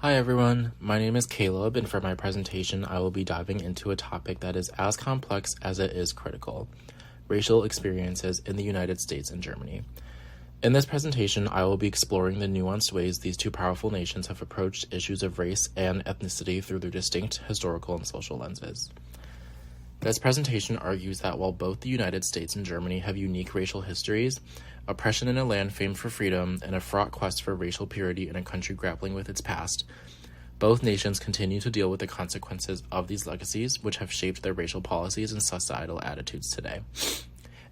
Hi everyone, my name is Caleb, and for my presentation I will be diving into a topic that is as complex as it is critical: racial experiences in the United States and Germany. In this presentation, I will be exploring the nuanced ways these two powerful nations have approached issues of race and ethnicity through their distinct historical and social lenses. This presentation argues that while both the United States and Germany have unique racial histories, oppression in a land famed for freedom, and a fraught quest for racial purity in a country grappling with its past, both nations continue to deal with the consequences of these legacies, which have shaped their racial policies and societal attitudes today.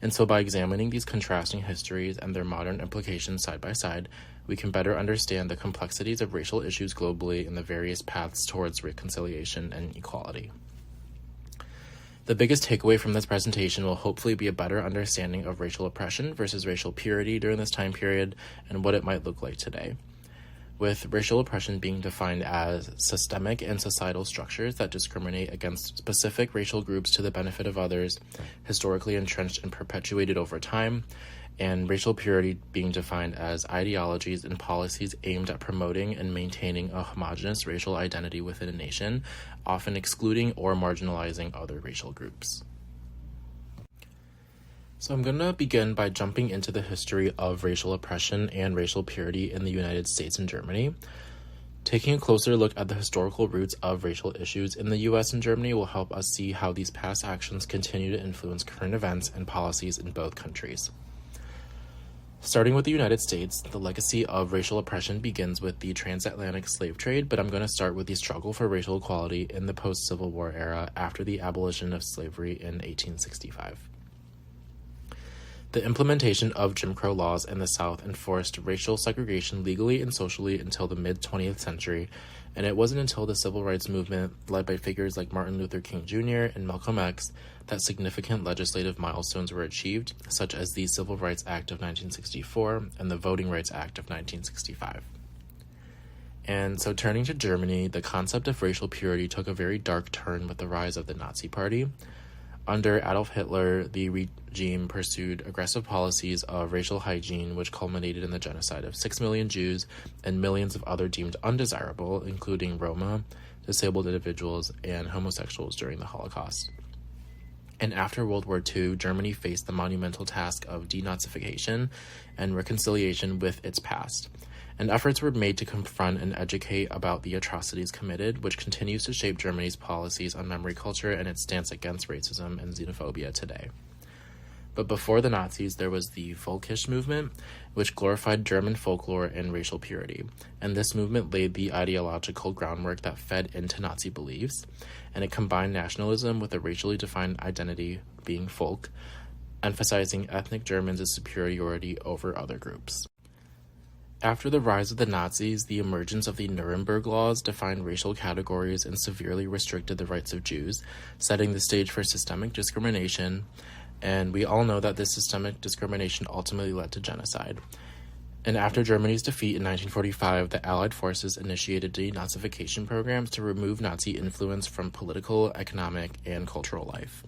And so by examining these contrasting histories and their modern implications side by side, we can better understand the complexities of racial issues globally and the various paths towards reconciliation and equality. The biggest takeaway from this presentation will hopefully be a better understanding of racial oppression versus racial purity during this time period and what it might look like today, with racial oppression being defined as systemic and societal structures that discriminate against specific racial groups to the benefit of others, historically entrenched and perpetuated over time, and racial purity being defined as ideologies and policies aimed at promoting and maintaining a homogeneous racial identity within a nation, often excluding or marginalizing other racial groups. So I'm going to begin by jumping into the history of racial oppression and racial purity in the United States and Germany. Taking a closer look at the historical roots of racial issues in the US and Germany will help us see how these past actions continue to influence current events and policies in both countries. Starting with the United States, the legacy of racial oppression begins with the transatlantic slave trade, but I'm going to start with the struggle for racial equality in the post-Civil War era after the abolition of slavery in 1865. The implementation of Jim Crow laws in the South enforced racial segregation legally and socially until the mid-20th century, and it wasn't until the Civil Rights Movement, led by figures like Martin Luther King Jr. and Malcolm X, that significant legislative milestones were achieved, such as the Civil Rights Act of 1964 and the Voting Rights Act of 1965. And so turning to Germany, the concept of racial purity took a very dark turn with the rise of the Nazi Party. Under Adolf Hitler, the regime pursued aggressive policies of racial hygiene, which culminated in the genocide of 6 million Jews and millions of other deemed undesirable, including Roma, disabled individuals, and homosexuals during the Holocaust. And after World War II, Germany faced the monumental task of denazification and reconciliation with its past. And efforts were made to confront and educate about the atrocities committed, which continues to shape Germany's policies on memory culture and its stance against racism and xenophobia today. But before the Nazis, there was the Völkisch movement, which glorified German folklore and racial purity. And this movement laid the ideological groundwork that fed into Nazi beliefs, and it combined nationalism with a racially defined identity, being folk, emphasizing ethnic Germans' superiority over other groups. After the rise of the Nazis, the emergence of the Nuremberg Laws defined racial categories and severely restricted the rights of Jews, setting the stage for systemic discrimination, and we all know that this systemic discrimination ultimately led to genocide. And after Germany's defeat in 1945, the Allied forces initiated denazification programs to remove Nazi influence from political, economic, and cultural life.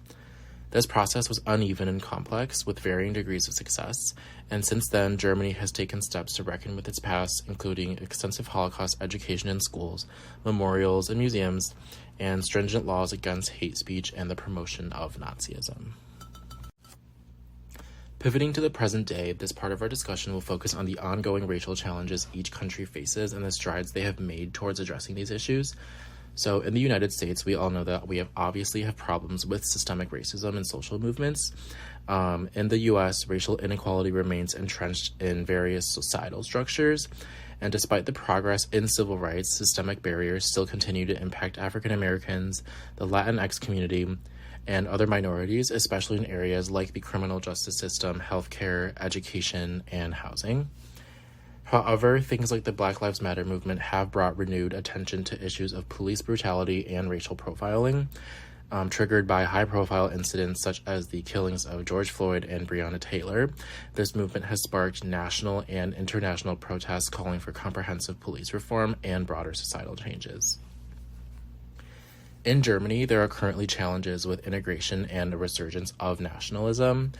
This process was uneven and complex, with varying degrees of success, and since then, Germany has taken steps to reckon with its past, including extensive Holocaust education in schools, memorials, and museums, and stringent laws against hate speech and the promotion of Nazism. Pivoting to the present day, this part of our discussion will focus on the ongoing racial challenges each country faces and the strides they have made towards addressing these issues. So in the United States, we all know that we obviously have problems with systemic racism and social movements. In the US, racial inequality remains entrenched in various societal structures, and despite the progress in civil rights, systemic barriers still continue to impact African Americans, the Latinx community, and other minorities, especially in areas like the criminal justice system, healthcare, education, and housing. However, things like the Black Lives Matter movement have brought renewed attention to issues of police brutality and racial profiling, triggered by high-profile incidents such as the killings of George Floyd and Breonna Taylor. This movement has sparked national and international protests calling for comprehensive police reform and broader societal changes. In Germany, there are currently challenges with integration and a resurgence of nationalism.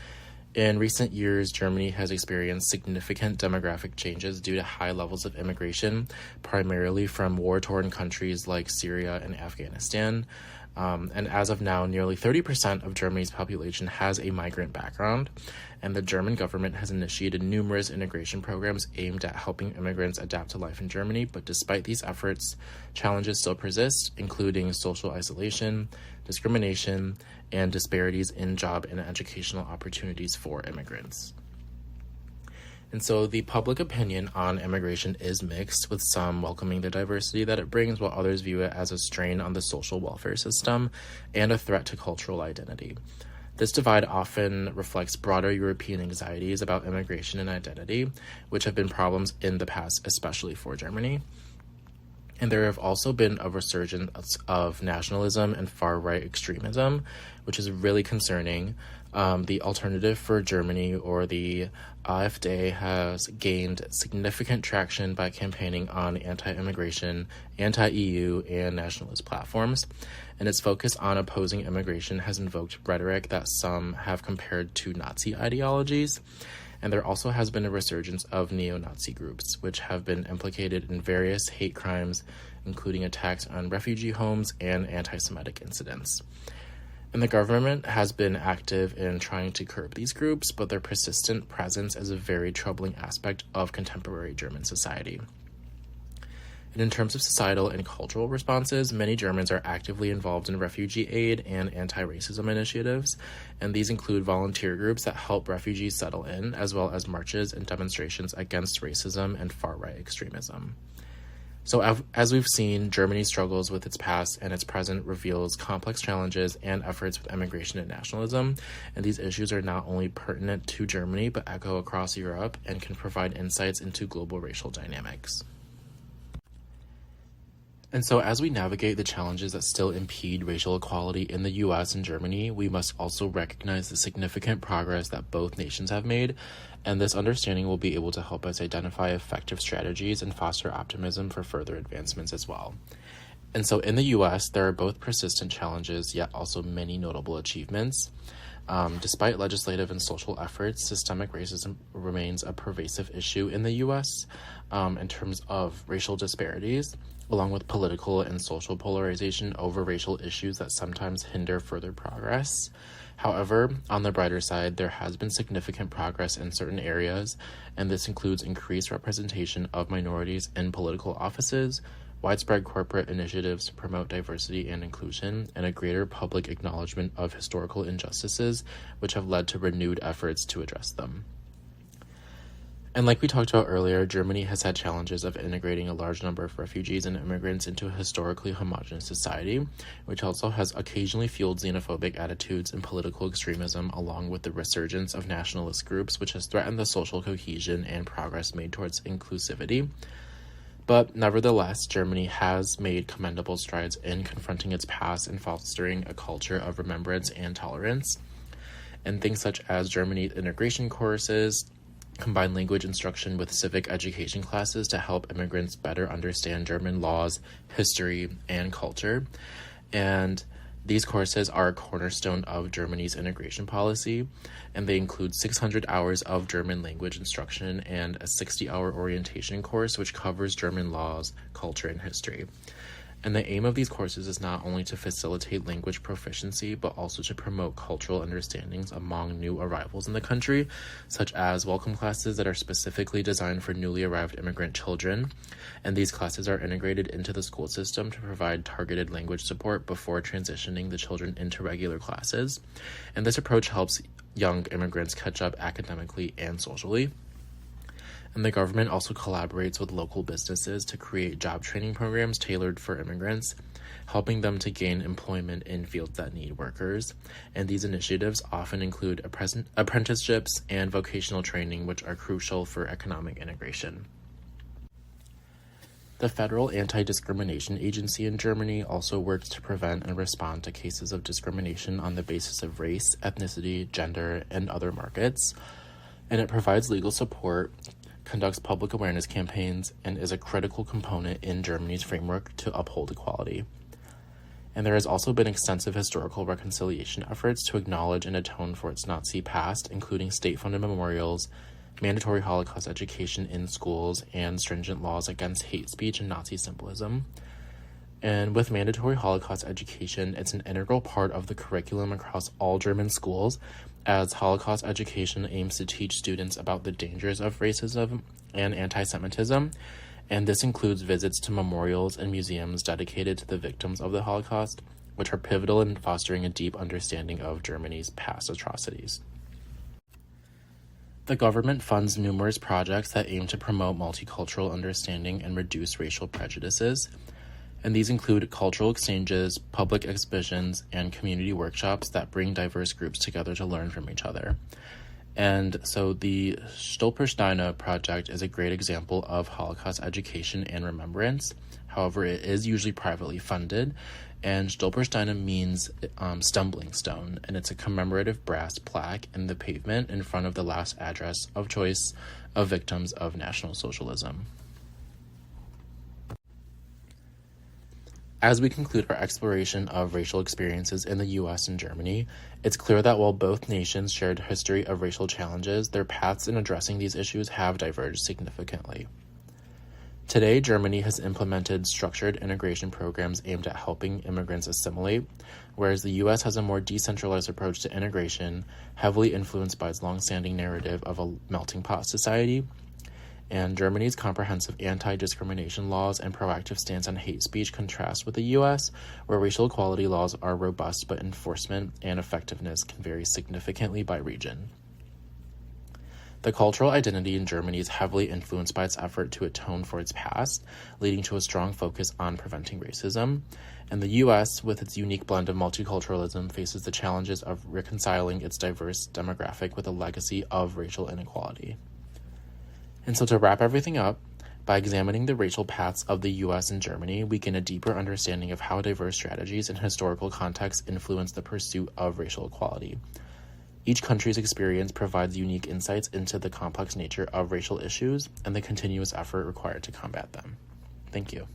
In recent years, Germany has experienced significant demographic changes due to high levels of immigration, primarily from war-torn countries like Syria and Afghanistan. And as of now, nearly 30% of Germany's population has a migrant background, and the German government has initiated numerous integration programs aimed at helping immigrants adapt to life in Germany. But despite these efforts, challenges still persist, including social isolation, discrimination, and disparities in job and educational opportunities for immigrants. And so the public opinion on immigration is mixed, with some welcoming the diversity that it brings, while others view it as a strain on the social welfare system and a threat to cultural identity. This divide often reflects broader European anxieties about immigration and identity, which have been problems in the past, especially for Germany. And there have also been a resurgence of nationalism and far-right extremism, which is really concerning. The Alternative for Germany, or the AfD, has gained significant traction by campaigning on anti-immigration, anti-EU, and nationalist platforms, and its focus on opposing immigration has invoked rhetoric that some have compared to Nazi ideologies. And there also has been a resurgence of neo-Nazi groups, which have been implicated in various hate crimes, including attacks on refugee homes and anti-Semitic incidents. And the government has been active in trying to curb these groups, but their persistent presence is a very troubling aspect of contemporary German society. And in terms of societal and cultural responses, many Germans are actively involved in refugee aid and anti-racism initiatives, and these include volunteer groups that help refugees settle in, as well as marches and demonstrations against racism and far-right extremism. So as we've seen, Germany struggles with its past, and its present reveals complex challenges and efforts with immigration and nationalism, and these issues are not only pertinent to Germany, but echo across Europe and can provide insights into global racial dynamics. And so as we navigate the challenges that still impede racial equality in the US and Germany, we must also recognize the significant progress that both nations have made, and this understanding will be able to help us identify effective strategies and foster optimism for further advancements as well. And so in the US, there are both persistent challenges, yet also many notable achievements. Despite legislative and social efforts, systemic racism remains a pervasive issue in the US in terms of racial disparities, along with political and social polarization over racial issues that sometimes hinder further progress. However, on the brighter side, there has been significant progress in certain areas, and this includes increased representation of minorities in political offices, widespread corporate initiatives to promote diversity and inclusion, and a greater public acknowledgement of historical injustices, which have led to renewed efforts to address them. And like we talked about earlier, Germany has had challenges of integrating a large number of refugees and immigrants into a historically homogenous society, which also has occasionally fueled xenophobic attitudes and political extremism, along with the resurgence of nationalist groups, which has threatened the social cohesion and progress made towards inclusivity. But nevertheless, Germany has made commendable strides in confronting its past and fostering a culture of remembrance and tolerance. And things such as Germany's integration courses, combine language instruction with civic education classes to help immigrants better understand German laws, history, and culture. And these courses are a cornerstone of Germany's integration policy, and they include 600 hours of German language instruction and a 60-hour orientation course which covers German laws, culture, and history. And the aim of these courses is not only to facilitate language proficiency, but also to promote cultural understandings among new arrivals in the country, such as welcome classes that are specifically designed for newly arrived immigrant children. And these classes are integrated into the school system to provide targeted language support before transitioning the children into regular classes. And this approach helps young immigrants catch up academically and socially. And the government also collaborates with local businesses to create job training programs tailored for immigrants, helping them to gain employment in fields that need workers. And these initiatives often include apprenticeships and vocational training, which are crucial for economic integration. The Federal Anti-Discrimination Agency in Germany also works to prevent and respond to cases of discrimination on the basis of race, ethnicity, gender, and other markets. And it provides legal support, conducts public awareness campaigns, and is a critical component in Germany's framework to uphold equality. And there has also been extensive historical reconciliation efforts to acknowledge and atone for its Nazi past, including state-funded memorials, mandatory Holocaust education in schools, and stringent laws against hate speech and Nazi symbolism. And with mandatory Holocaust education, it's an integral part of the curriculum across all German schools, as Holocaust education aims to teach students about the dangers of racism and anti-Semitism, and this includes visits to memorials and museums dedicated to the victims of the Holocaust, which are pivotal in fostering a deep understanding of Germany's past atrocities. The government funds numerous projects that aim to promote multicultural understanding and reduce racial prejudices, and these include cultural exchanges, public exhibitions, and community workshops that bring diverse groups together to learn from each other. And so the Stolpersteine project is a great example of Holocaust education and remembrance. However, it is usually privately funded, and Stolpersteine means stumbling stone, and it's a commemorative brass plaque in the pavement in front of the last address of choice of victims of National Socialism. As we conclude our exploration of racial experiences in the U.S. and Germany, it's clear that while both nations shared a history of racial challenges, their paths in addressing these issues have diverged significantly. Today, Germany has implemented structured integration programs aimed at helping immigrants assimilate, whereas the U.S. has a more decentralized approach to integration, heavily influenced by its long-standing narrative of a melting pot society. And Germany's comprehensive anti-discrimination laws and proactive stance on hate speech contrast with the U.S., where racial equality laws are robust but enforcement and effectiveness can vary significantly by region. The cultural identity in Germany is heavily influenced by its effort to atone for its past, leading to a strong focus on preventing racism. And the U.S., with its unique blend of multiculturalism, faces the challenges of reconciling its diverse demographic with a legacy of racial inequality. And so to wrap everything up, by examining the racial paths of the U.S. and Germany, we gain a deeper understanding of how diverse strategies and historical contexts influence the pursuit of racial equality. Each country's experience provides unique insights into the complex nature of racial issues and the continuous effort required to combat them. Thank you.